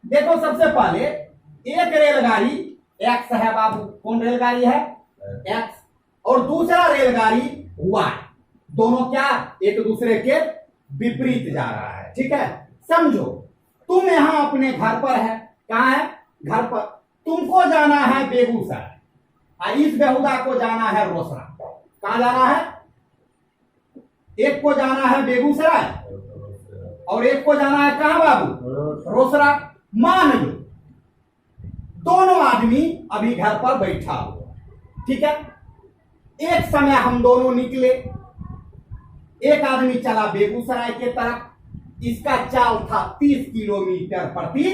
देखो सबसे पहले एक रेलगाड़ी एक्स है बाबू, कौन रेलगाड़ी है? एक्स। और दूसरा रेलगाड़ी वाई, दोनों क्या एक दूसरे के विपरीत जा रहा है। ठीक है, समझो तुम यहां अपने घर पर है, कहां है? घर पर। तुमको जाना है बेगूसराय और इस बेहुदा को जाना है रोसड़ा। कहां जाना है? एक को जाना है बेगूसराय और एक को जाना है कहां बाबू? रोसड़ा। मान लो दोनों आदमी अभी घर पर बैठा हुआ, ठीक है। एक समय हम दोनों निकले, एक आदमी चला बेगूसराय के तरफ, इसका चाल था 30 किलोमीटर प्रति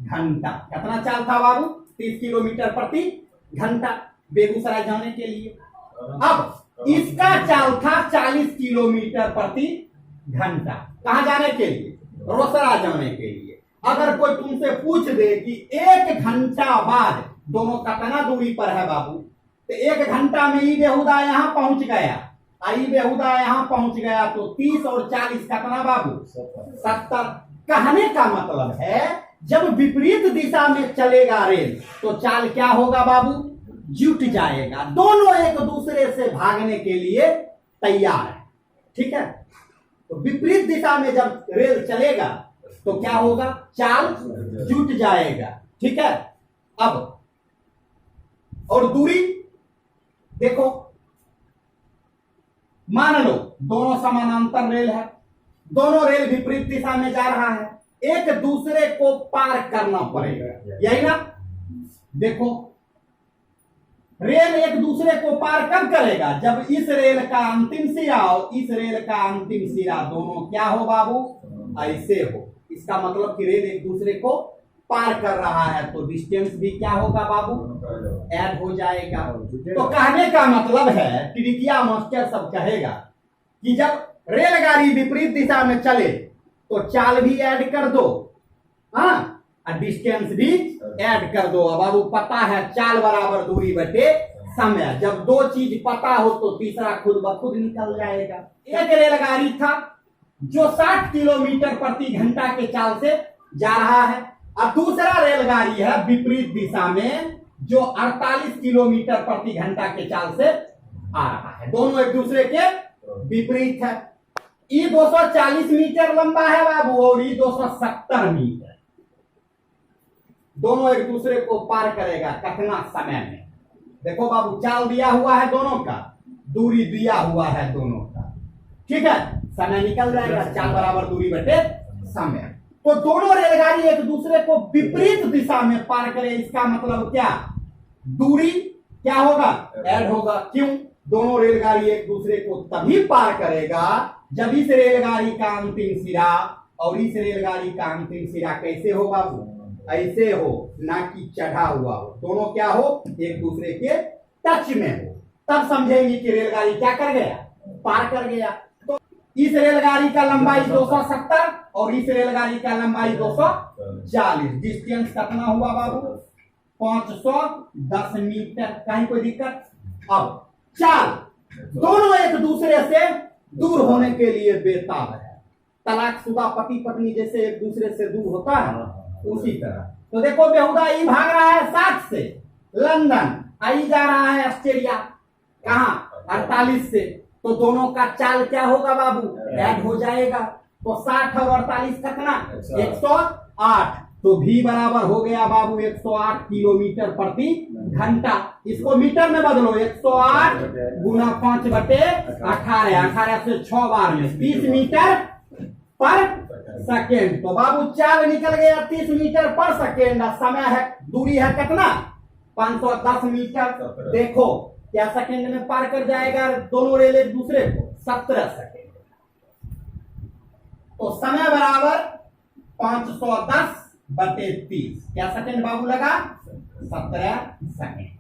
घंटा। कितना चाल था बाबू? 30 किलोमीटर प्रति घंटा बेगूसराय जाने के लिए। अब इसका चाल था 40 किलोमीटर प्रति घंटा, कहां जाने के लिए? रोसड़ा जाने के लिए। अगर कोई तुमसे पूछ दे कि 1 घंटा बाद दोनों कितना दूरी पर है बाबू, तो 1 घंटा में ये बेहुदा यहां पहुंच गया, आई बेहुदा यहां पहुंच गया, तो 30 और 40 कितना बाबू? 70। कहने का मतलब है जब विपरीत दिशा में चलेगा रेल तो चाल क्या होगा बाबू? जुट जाएगा। दोनों एक दूसरे से भागने के लिए तैयार है, ठीक है। तो विपरीत दिशा में जब रेल चलेगा तो क्या होगा? चाल जुट जाएगा, ठीक है। अब और दूरी देखो, मान लो दोनों समानांतर रेल है, दोनों रेल विपरीत दिशा में जा रहा है, एक दूसरे को पार करना पड़ेगा, यही ना? देखो रेल एक दूसरे को पार कब करेगा? जब इस रेल का अंतिम सिरा और इस रेल का अंतिम सिरा दोनों क्या हो बाबू? ऐसे हो। इसका मतलब कि रेल एक दूसरे को पार कर रहा है, तो डिस्टेंस भी क्या होगा बाबू? ऐड हो जाएगा। तो कहने का मतलब है, त्रिज्या मास्टर सब कहेगा कि जब रेलगाड़ी विपरीत दिशा में चले तो चाल भी ऐड कर दो, हाँ, और डिस्टेंस भी ऐड कर दो। अब बाबू पता है चाल बराबर दूरी बटे समय, जब दो चीज पता हो तो तीसरा खुद ब खुद निकल जाएगा। एक रेलगाड़ी था जो 60 किलोमीटर प्रति घंटा के चाल से जा रहा है, और दूसरा रेलगाड़ी है विपरीत दिशा में जो 48 किलोमीटर प्रति घंटा के चाल से आ रहा है। दोनों एक दूसरे के विपरीत है। ये 240 मीटर लंबा है बाबू और ये 270 मीटर। दोनों एक दूसरे को पार करेगा कितना समय में? देखो बाबू चाल दिया हुआ है दोनों का, दूरी दिया हुआ है दोनों का, ठीक है। समय निकल जाएगा, चाल बराबर दूरी बटे समय। तो दोनों रेलगाड़ी एक दूसरे को विपरीत दिशा में पार करे, इसका मतलब क्या? दूरी क्या होगा? ऐड होगा। क्यों? दोनों रेलगाड़ी एक दूसरे को तभी पार करेगा जब इस रेलगाड़ी का अंतिम सिरा और इस रेलगाड़ी का अंतिम सिरा कैसे हो बाबू? ऐसे हो, ना कि चढ़ा हुआ हो। दोनों क्या हो? एक दूसरे के टच में हो, तब समझेंगे कि रेलगाड़ी क्या कर गया? पार कर गया। तो इस रेलगाड़ी का लंबाई 270 और इस रेलगाड़ी का लंबाई 240। डिस्टेंस कितना हुआ बाबू? 510 मीटर। कहीं कोई दिक्कत? अब चाल दोनों एक दूसरे से दूर होने के लिए बेताब है। तलाकशुदा पति पत्नी जैसे एक दूसरे से दूर होता है, उसी तरह। तो देखो बेहुदा ई भाग रहा है 60 से लंदन, आई जा रहा है ऑस्ट्रेलिया, कहां? 48 से। तो दोनों का चाल क्या होगा बाबू? ऐड हो जाएगा। तो 60 और 48 कितना? 108। तो भी बराबर हो गया बाबू 108 किलोमीटर प्रति घंटा। इसको मीटर में बदलो, 108 गुना 5 बटे 18, 18 से 6 बार में 30 मीटर पर सेकेंड। तो बाबू चाल निकल गया 30 मीटर पर सेकेंड। समय है, दूरी है कितना? 510 मीटर। देखो क्या सेकेंड में पार कर जाएगा दोनों रेल एक दूसरे को? 17 सेकेंड। तो समय बराबर 510 बटे 30। क्या सेकेंड बाबू लगा? 17 सेकेंड।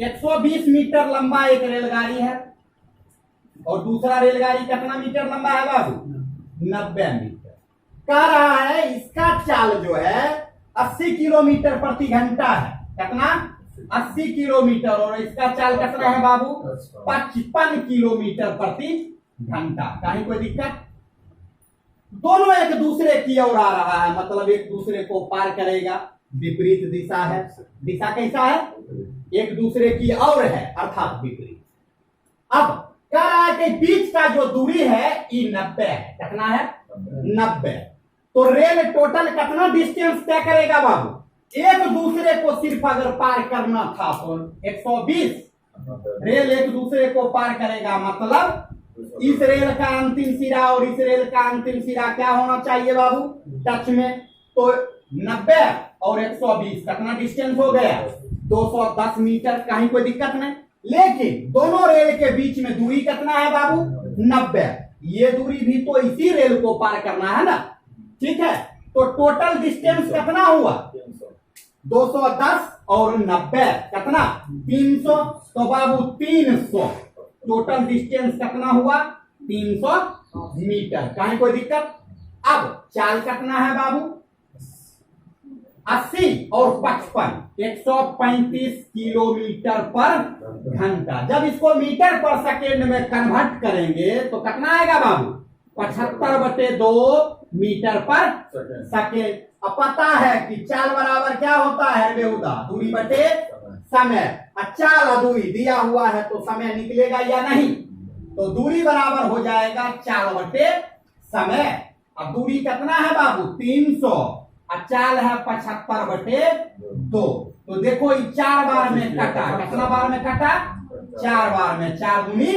120 मीटर लंबा एक रेलगाड़ी है और दूसरा रेलगाड़ी कितना मीटर लंबा है बाबू? 90 मीटर। कह रहा है इसका चाल जो है 80 किलोमीटर प्रति घंटा है। कितना? 80 किलोमीटर। और इसका चाल कितना है बाबू? 55 किलोमीटर प्रति घंटा। कहीं कोई दिक्कत? दोनों एक दूसरे की ओर आ रहा है, मतलब एक दूसरे को पार करेगा। विपरीत दिशा है, दिशा कैसा है, एक दूसरे की ओर है अर्थात विपरीत। अब कह रहा है कि बीच का जो दूरी है ये 90 है। कितना है, 90। तो रेल टोटल कितना डिस्टेंस तय करेगा बाबू, एक दूसरे को सिर्फ अगर पार करना था तो 120 रेल एक दूसरे को पार करेगा, मतलब इस रेल का अंतिम सिरा और इस रेल का अंतिम सिरा क्या होना चाहिए बाबू, टच में। तो 90 और 120 कितना डिस्टेंस हो गया, 210 मीटर। कहीं कोई दिक्कत नहीं, लेकिन दोनों रेल के बीच में दूरी कितना है बाबू, 90। ये दूरी भी तो इसी रेल को पार करना है ना, ठीक है। तो टोटल डिस्टेंस कितना हुआ, 210 और 90 कितना, 300। तो बाबू 300 टोटल डिस्टेंस कितना हुआ, 300 मीटर। कहीं कोई दिक्कत। अब चाल कितना है बाबू, 80 और 55 135 किलोमीटर पर घंटा। जब इसको मीटर पर सेकेंड में कन्वर्ट करेंगे तो कितना आएगा बाबू, 75/2 मीटर पर सेकेंड। अब पता है कि चाल बराबर क्या होता है बेहुदा, दूरी बटे समय। चाल दूरी दिया हुआ है तो समय निकलेगा या नहीं, तो दूरी बराबर हो जाएगा चाल बटे समय। अब दूरी कितना है बाबू, 300, चाल है 75/2। तो देखो ये 4 बार में कटा, कितना बार में कटा, 4 बार में, 4 दूनी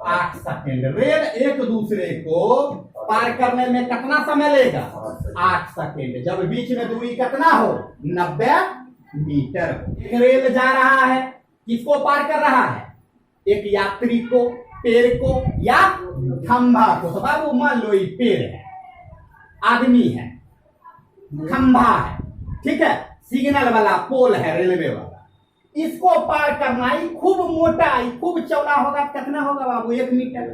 8 सेकेंड। रेल एक दूसरे को पार करने में कितना समय लेगा, 8 सेकेंड। जब बीच में दूरी कितना हो, 90 मीटर। एक रेल जा रहा है, किसको पार कर रहा है, एक यात्री को, पेड़ को या खंभा को। तो बाबू मान लो ये पेड़ है, आदमी है, खंभा है, ठीक है, सिग्नल वाला पोल है रेलवे वाला। इसको पार करना ही खूब मोटा, खूब चौड़ा होगा, कितना होगा बाबू, 1 मीटर,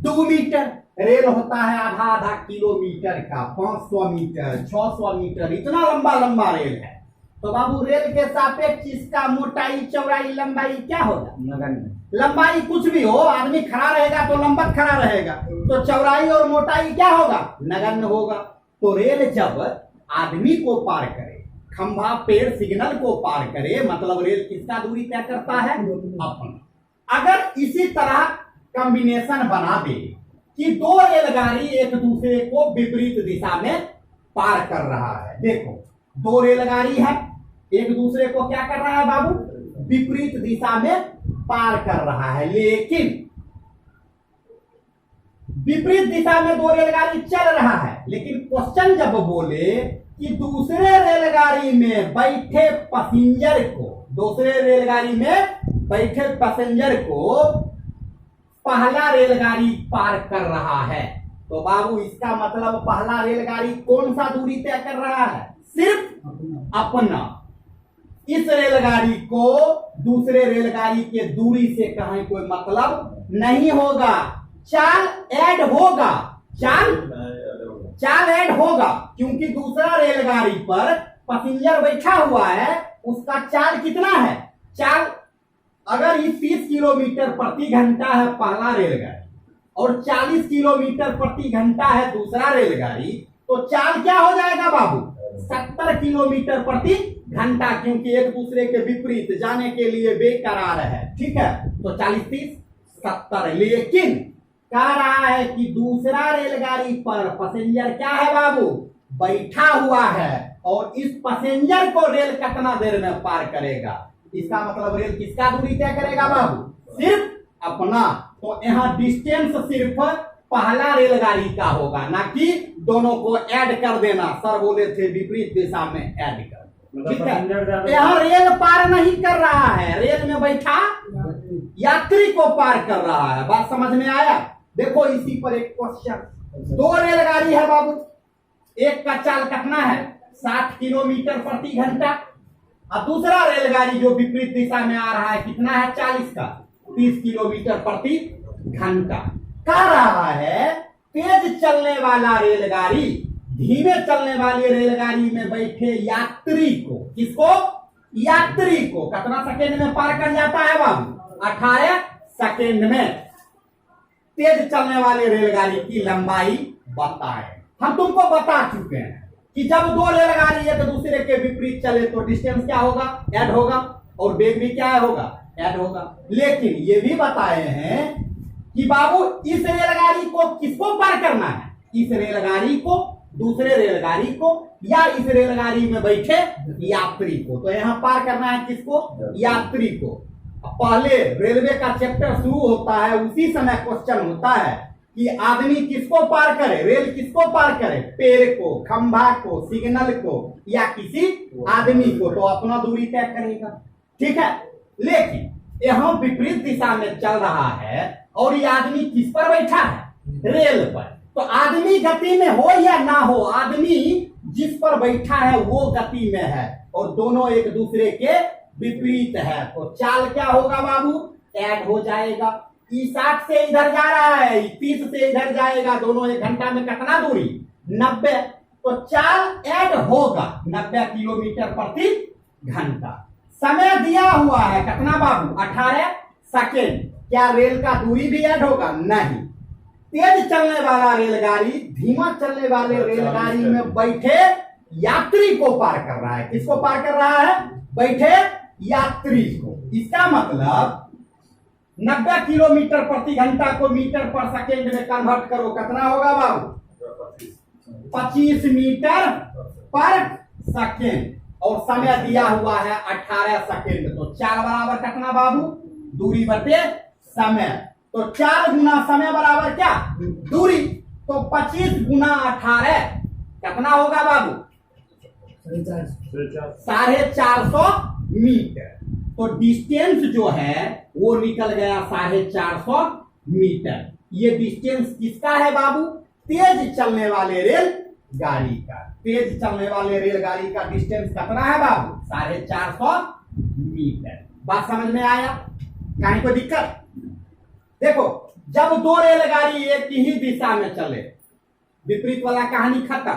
2 मीटर। रेल होता है आधा किलोमीटर का, 500 मीटर, 600 मीटर, इतना लंबा लंबा रेल है। तो बाबू रेल के सापेक्ष इसका मोटाई, चौड़ाई, लंबाई क्या होगा, नगण्य। लंबाई कुछ भी हो, आदमी खड़ा रहेगा तो लंबत खड़ा रहेगा, तो चौड़ाई और मोटाई क्या होगा, नगण्य होगा। तो रेल जब आदमी को पार करे, खंभा, पेड़, सिग्नल को पार करे, मतलब रेल किसका दूरी तय करता है, अपना। अगर इसी तरह कॉम्बिनेशन बना दे कि 2 रेलगाड़ी एक दूसरे को विपरीत दिशा में पार कर रहा है, देखो 2 रेलगाड़ी है, एक दूसरे को क्या कर रहा है बाबू, विपरीत दिशा में पार कर रहा है। लेकिन विपरीत दिशा में 2 रेलगाड़ी चल रहा है, लेकिन क्वेश्चन जब बोले कि दूसरे रेलगाड़ी में बैठे पैसेंजर को, दूसरे रेलगाड़ी में बैठे पैसेंजर को पहला रेलगाड़ी पार कर रहा है, तो बाबू इसका मतलब पहला रेलगाड़ी कौन सा दूरी तय कर रहा है, सिर्फ अपना। इस रेलगाड़ी को दूसरे रेलगाड़ी के दूरी से कहीं कोई मतलब नहीं होगा, चाल ऐड होगा, चाल ऐड होगा, क्योंकि दूसरा रेलगाड़ी पर पैसेंजर बैठा हुआ है, उसका चाल कितना है, चाल अगर ये 30 किलोमीटर प्रति घंटा है पहला रेलगाड़ी और 40 किलोमीटर प्रति घंटा है दूसरा रेलगाड़ी, तो चाल क्या हो जाएगा बाबू, 70 किलोमीटर प्रति घंटा, क्योंकि एक दूसरे के विपरीत जाने के लिए बेकरार है, ठीक है। तो 40, 30, 70। लेकिन कह रहा है कि दूसरा रेलगाड़ी पर पैसेंजर क्या है बाबू, बैठा हुआ है, और इस पैसेंजर को रेल कितना देर में पार करेगा, इसका मतलब रेल किसका दूरी तय करेगा बाबू, सिर्फ अपना। तो यहाँ डिस्टेंस सिर्फ पहला रेलगाड़ी का होगा, ना कि दोनों को ऐड कर देना। सर बोले थे विपरीत दिशा में ऐड कर, ठीक है। यहाँ रेल पार नहीं कर रहा है, रेल में बैठा यात्री को पार कर रहा है। बात समझ में आया। देखो इसी पर एक क्वेश्चन, 2 रेलगाड़ी है बाबू, एक का चाल कितना है, 60 किलोमीटर प्रति घंटा, और दूसरा रेलगाड़ी जो विपरीत दिशा में आ रहा है कितना है, 40 का, 30 किलोमीटर प्रति घंटा। कह रहा है तेज चलने वाला रेलगाड़ी धीमे चलने वाली रेलगाड़ी में बैठे यात्री को, किसको, यात्री को कितना सेकेंड में पार कर जाता है बाबू, 18 सेकेंड में। तेज चलने वाली रेलगाड़ी की लंबाई बताएं। हम तुमको बता चुके हैं कि जब दो रेलगाड़ी एक दूसरे के विपरीत चले तो डिस्टेंस क्या होगा, ऐड होगा, और वेग भी क्या होगा, ऐड होगा। लेकिन ये भी बताए हैं कि बाबू इस रेलगाड़ी को किसको पार करना है, इस रेलगाड़ी को, दूसरे रेलगाड़ी को, या इस रेलगाड़ी में बैठे यात्री को। तो यहां पार करना है किसको, यात्री को। पहले रेलवे का चैप्टर शुरू होता है उसी समय क्वेश्चन होता है कि आदमी किसको पार करे, रेल किसको पार करे, पेड़ को, खंभा को, सिग्नल को, या किसी आदमी को, तो अपना दूरी तय करेगा। ठीक है, लेकिन यहां विपरीत दिशा में चल रहा है और ये आदमी किस पर बैठा है, रेल पर। तो आदमी गति में हो या ना हो, आदमी जिस पर बैठा है वो गति में है और दोनों एक दूसरे के विपरीत है। तो चाल क्या होगा बाबू, ऐड हो जाएगा। 60 से इधर जा रहा है, 30 से इधर जाएगा, दोनों 1 घंटा में कितना दूरी, 90। तो चाल ऐड होगा 90 किलोमीटर प्रति घंटा। समय दिया हुआ है कितना बाबू, 18 सेकेंड। क्या रेल का दूरी भी ऐड होगा, नहीं। तेज चलने वाला रेलगाड़ी धीमा चलने वाले रेलगाड़ी में बैठे यात्री को पार कर रहा है। किसको पार कर रहा है, बैठे यात्री को। इसका मतलब 90 किलोमीटर प्रति घंटा को मीटर पर सेकेंड में कन्वर्ट करो, कितना होगा बाबू, 25 मीटर पर सेकेंड। और समय दिया हुआ है 18 सेकेंड। तो चाल बराबर कितना बाबू, दूरी बटे समय। तो 4 गुना समय बराबर क्या, दूरी। तो 25 गुना 18 कितना होगा बाबू, 450 मीटर। तो डिस्टेंस जो है वो निकल गया 450 मीटर। ये डिस्टेंस किसका है बाबू, तेज चलने वाले रेल गाड़ी का। तेज चलने वाले रेलगाड़ी का डिस्टेंस कितना है बाबू, 450 मीटर। बात समझ में आया, कहीं कोई दिक्कत। देखो जब दो रेलगाड़ी एक ही दिशा में चले, विपरीत वाला कहानी खत्म।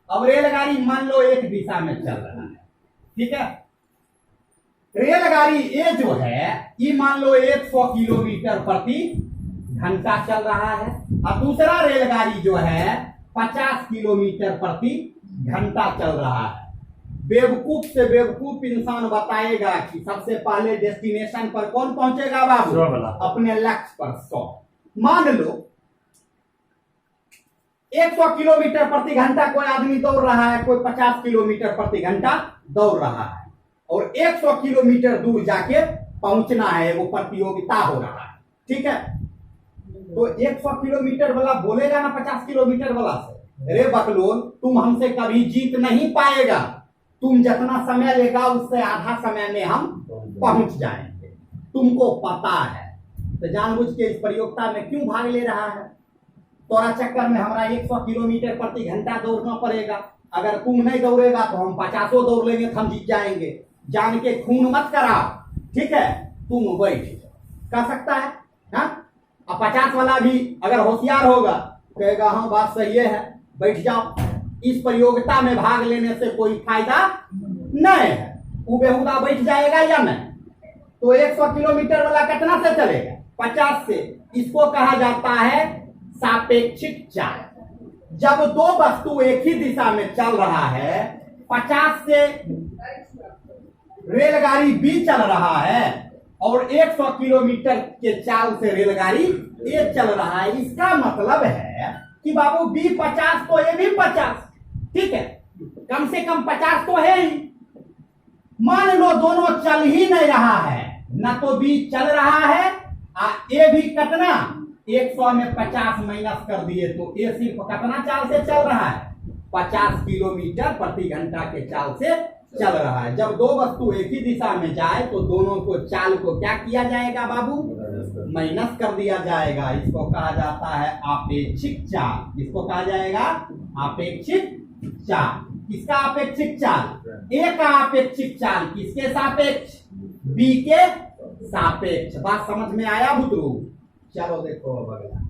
अब रेलगाड़ी मान लो एक दिशा में चल रहा है, ठीक है। रेलगाड़ी ए जो है ये मान लो 100 किलोमीटर प्रति घंटा चल रहा है और दूसरा रेलगाड़ी जो है 50 किलोमीटर प्रति घंटा चल रहा है। बेवकूफ से बेवकूफ इंसान बताएगा कि सबसे पहले डेस्टिनेशन पर कौन पहुंचेगा बाबू, अपने लक्ष्य पर 100। मान लो 100 किलोमीटर प्रति घंटा कोई आदमी दौड़ रहा है, कोई 50 किलोमीटर प्रति घंटा दौड़ रहा है और 100 किलोमीटर दूर जाके पहुंचना है, वो प्रतियोगिता हो रहा है, ठीक है। तो 100 किलोमीटर वाला बोलेगा ना 50 किलोमीटर वाला से, अरे बकलोल तुम हमसे कभी जीत नहीं पाएगा, तुम जितना समय लेगा उससे आधा समय में हम पहुंच जाएंगे, तुमको पता है। तो जानबूझ के इस प्रतियोगिता में क्यों भाग ले रहा है, तोरा चक्कर में हमारा 100 किलोमीटर प्रति घंटा दौड़ना पड़ेगा। अगर तुम नहीं दौड़ेगा तो हम 50 दौड़ लेंगे तो हम जीत जाएंगे। जान के खून मत कराओ, ठीक है। तुम बैठ कर सकता है हाँ? अब 50 वाला भी अगर होशियार होगा कहेगा हाँ बात सही है, बैठ जाओ। इस प्रतियोगिता में भाग लेने से कोई फायदा नहीं है, वो बेहुदा बैठ जाएगा या नहीं। तो 100 किलोमीटर वाला कितना से चलेगा, 50 से। इसको कहा जाता है सापेक्षिक चाल। जब दो वस्तु एक ही दिशा में चल रहा है, 50 से रेलगाड़ी बी चल रहा है और 100 किलोमीटर के चाल से रेलगाड़ी ए चल रहा है, इसका मतलब है कि बाबू बी 50 तो ए भी 50, ठीक है। कम से कम 50 तो है ही। मान लो दोनों चल ही नहीं रहा है, ना तो बी चल रहा है ए भी कितना 100 में 50 माइनस कर दिए तो ए सिर्फ कितना चाल से चल रहा है, 50 किलोमीटर प्रति घंटा के चाल से चल रहा है। जब दो वस्तु एक ही दिशा में जाए तो दोनों को चाल को क्या किया जाएगा बाबू, माइनस कर दिया जाएगा। इसको कहा जाता है आपेक्षिक चाल। इसको कहा जाएगा आपेक्षिक चाल। किसका आपेक्षिक चाल, ए का आपेक्षिक चाल किसके सापेक्ष, बी के सापेक्ष। बात समझ में आया बुतरू। चलो देखो अब अगला।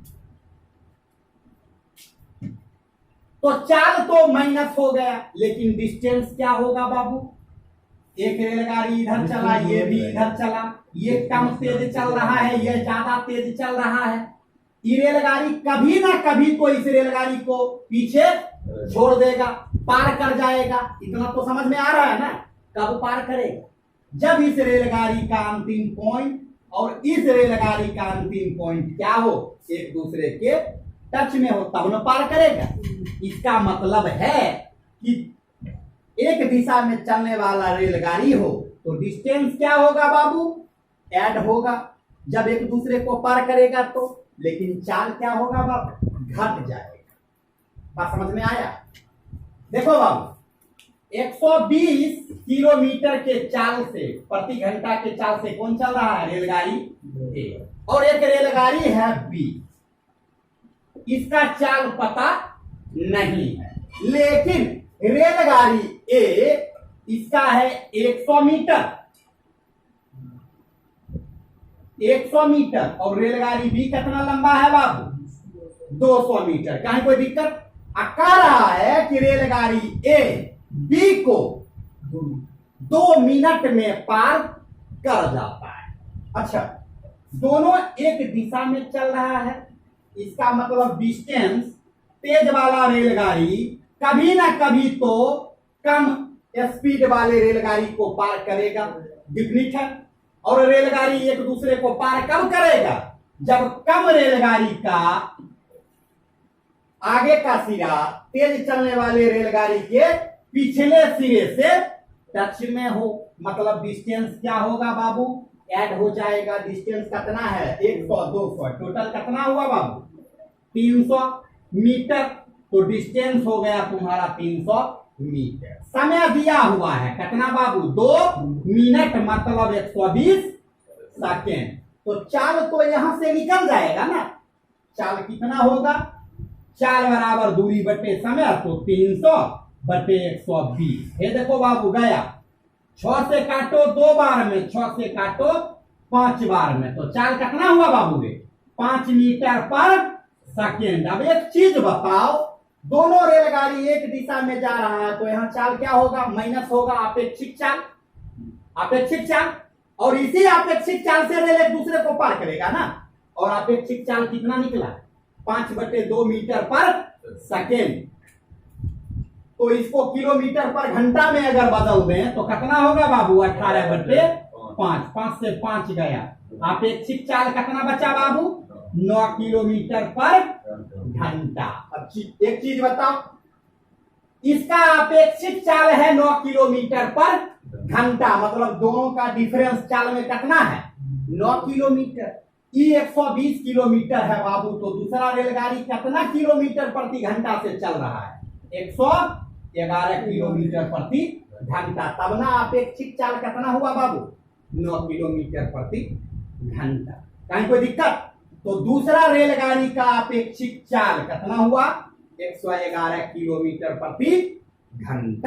तो चाल तो माइनस हो गया, लेकिन डिस्टेंस क्या होगा बाबू, एक रेलगाड़ी इधर चला, ये भी इधर चला, ये कम तेज चल रहा है, ये ज्यादा तेज चल रहा है। ये रेलगाड़ी कभी ना कभी तो इस रेलगाड़ी को पीछे छोड़ देगा, पार कर जाएगा। इतना तो समझ में आ रहा है ना। कब पार करेगा? जब इस रेलगाड़ी का अंतिम पॉइंट और इस रेलगाड़ी का अंतिम पॉइंट क्या हो, एक दूसरे के टच में हो, तब न पार करेगा। इसका मतलब है कि एक दिशा में चलने वाला रेलगाड़ी हो तो डिस्टेंस क्या होगा बाबू? ऐड होगा जब एक दूसरे को पार करेगा तो। लेकिन चाल क्या होगा बाबू? घट जाएगा। बात समझ में आया? देखो बाबू, 120 किलोमीटर के चाल से, प्रति घंटा के चाल से कौन चल रहा है? रेलगाड़ी ए। और एक रेलगाड़ी है बी, इसका चाल पता नहीं है, लेकिन रेलगाड़ी ए इसका है 100 मीटर, 100 मीटर, और रेलगाड़ी बी कितना लंबा है बाबू? 200 मीटर। कहीं कोई दिक्कत? कह रहा है कि रेलगाड़ी ए बी को 2 मिनट में पार कर जाता है। अच्छा, दोनों एक दिशा में चल रहा है, इसका मतलब डिस्टेंस तेज वाला रेलगाड़ी कभी ना कभी तो कम स्पीड वाले रेलगाड़ी को पार करेगा, डिफिनिट है। और रेलगाड़ी एक दूसरे को पार कब करेगा? जब कम रेलगाड़ी का आगे का सिरा तेज चलने वाले रेलगाड़ी के पिछले सिरे से टच में हो। मतलब डिस्टेंस क्या होगा बाबू? ऐड हो जाएगा। डिस्टेंस कितना है? 100, 200, टोटल कितना हुआ बाबू? 300 मीटर। तो डिस्टेंस हो गया तुम्हारा 300 मीटर। समय दिया हुआ है कितना बाबू? 2 मिनट, मतलब 120 सेकेंड। तो चाल तो यहां से निकल जाएगा ना। चाल कितना होगा? चाल बराबर दूरी बटे समय, तो 300 बटे 120। ये देखो बाबू गया, 6 से काटो 2 बार में, 6 से काटो 5 बार में, तो चाल कितना हुआ बाबू रे? 5 मीटर पर सेकेंड। अब एक चीज बताओ, दोनों रेलगाड़ी एक दिशा में जा रहा है तो यहाँ चाल क्या होगा? माइनस होगा, अपेक्षिक चाल, अपेक्षिक चाल। और इसी अपेक्षिक चाल से रेल एक दूसरे को पार करेगा ना। और अपेक्षिक चाल कितना निकला? 5/2 मीटर पर सेकेंड। तो इसको किलोमीटर पर घंटा में अगर बदल दें तो कितना होगा बाबू? 18/5। 5 से 5 गया। अपेक्षिक चाल कितना बचा बाबू? 9 किलोमीटर पर घंटा। अब एक चीज बताओ, इसका अपेक्षिक चाल है 9 किलोमीटर पर घंटा, मतलब दोनों का डिफरेंस चाल में कितना है? 9 किलोमीटर। ये 120 किलोमीटर है बाबू, तो दूसरा रेलगाड़ी कितना किलोमीटर प्रति घंटा से चल रहा है? 111 किलोमीटर प्रति घंटा। तब ना अपेक्षिक चाल कितना हुआ बाबू? 9 किलोमीटर प्रति घंटा। कहीं कोई दिक्कत? तो दूसरा रेलगाड़ी का अपेक्षिक चाल कितना हुआ? 111 किलोमीटर प्रति घंटा।